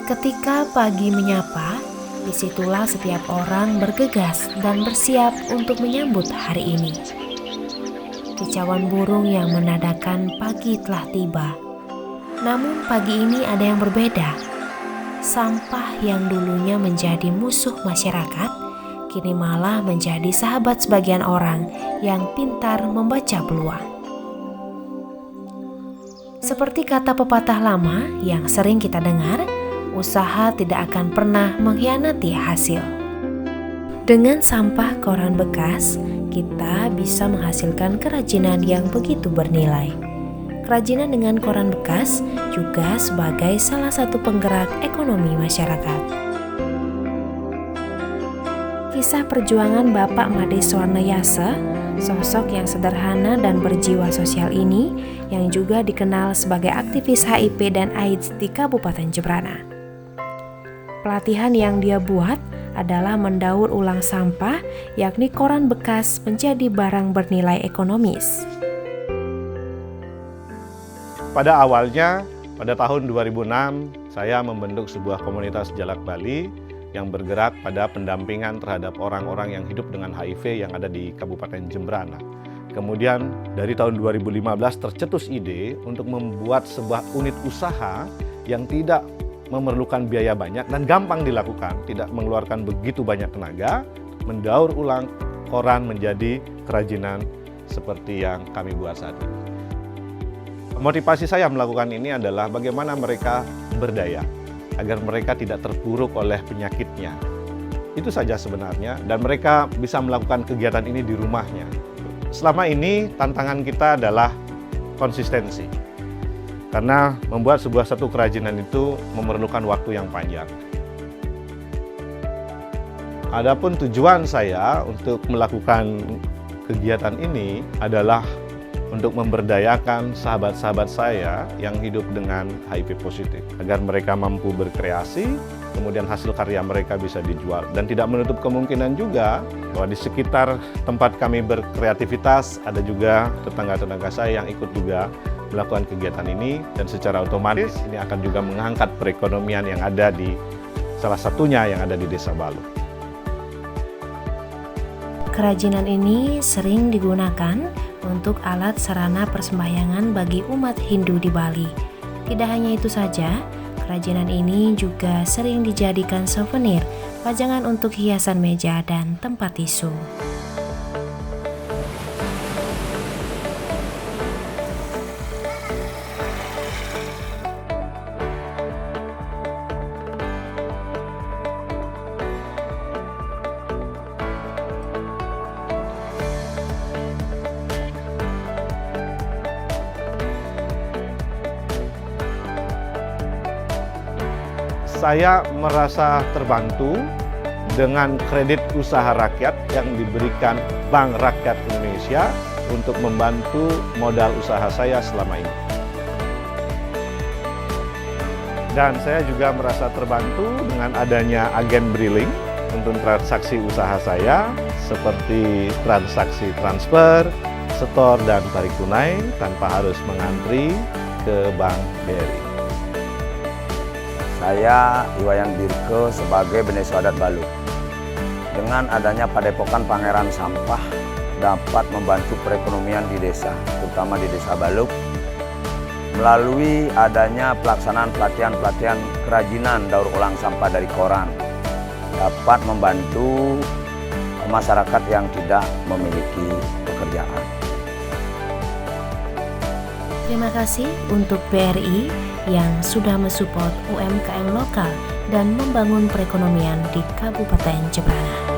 Ketika pagi menyapa, disitulah setiap orang bergegas dan bersiap untuk menyambut hari ini. Kicauan burung yang menandakan pagi telah tiba. Namun pagi ini ada yang berbeda. Sampah yang dulunya menjadi musuh masyarakat, kini malah menjadi sahabat sebagian orang yang pintar membaca peluang. Seperti kata pepatah lama yang sering kita dengar, usaha tidak akan pernah mengkhianati hasil. Dengan sampah koran bekas, kita bisa menghasilkan kerajinan yang begitu bernilai. Kerajinan dengan koran bekas juga sebagai salah satu penggerak ekonomi masyarakat. Kisah perjuangan Bapak Made Swarnayasa, sosok yang sederhana dan berjiwa sosial ini, yang juga dikenal sebagai aktivis HIV dan AIDS di Kabupaten Jembrana. Pelatihan yang dia buat adalah mendaur ulang sampah, yakni koran bekas menjadi barang bernilai ekonomis. Pada awalnya, pada tahun 2006, saya membentuk sebuah komunitas Jalak Bali yang bergerak pada pendampingan terhadap orang-orang yang hidup dengan HIV yang ada di Kabupaten Jembrana. Kemudian dari tahun 2015 tercetus ide untuk membuat sebuah unit usaha yang tidak memerlukan biaya banyak dan gampang dilakukan, tidak mengeluarkan begitu banyak tenaga, mendaur ulang koran menjadi kerajinan seperti yang kami buat saat ini. Motivasi saya melakukan ini adalah bagaimana mereka berdaya, agar mereka tidak terpuruk oleh penyakitnya. Itu saja sebenarnya, dan mereka bisa melakukan kegiatan ini di rumahnya. Selama ini tantangan kita adalah konsistensi. Karena membuat satu kerajinan itu memerlukan waktu yang panjang. Adapun tujuan saya untuk melakukan kegiatan ini adalah untuk memberdayakan sahabat-sahabat saya yang hidup dengan HIV positif, agar mereka mampu berkreasi, kemudian hasil karya mereka bisa dijual. Dan tidak menutup kemungkinan juga bahwa di sekitar tempat kami berkreativitas ada juga tetangga-tetangga saya yang ikut juga melakukan kegiatan ini, dan secara otomatis ini akan juga mengangkat perekonomian yang ada di salah satunya yang ada di Desa Balu. Kerajinan ini sering digunakan untuk alat sarana persembahyangan bagi umat Hindu di Bali. Tidak hanya itu saja, kerajinan ini juga sering dijadikan souvenir, pajangan untuk hiasan meja dan tempat tisu. Saya merasa terbantu dengan kredit usaha rakyat yang diberikan Bank Rakyat Indonesia untuk membantu modal usaha saya selama ini. Dan saya juga merasa terbantu dengan adanya agen briling untuk transaksi usaha saya, seperti transaksi transfer, setor, dan tarik tunai tanpa harus mengantri ke Bank BRI. Saya Iwayan Dirke sebagai Beneso Adat Balu. Dengan adanya Padepokan Pangeran Sampah dapat membantu perekonomian di desa, terutama di Desa Baluk, melalui adanya pelaksanaan pelatihan kerajinan daur ulang sampah dari koran, dapat membantu masyarakat yang tidak memiliki pekerjaan. Terima kasih untuk BRI yang sudah mensupport UMKM lokal dan membangun perekonomian di Kabupaten Jembrana.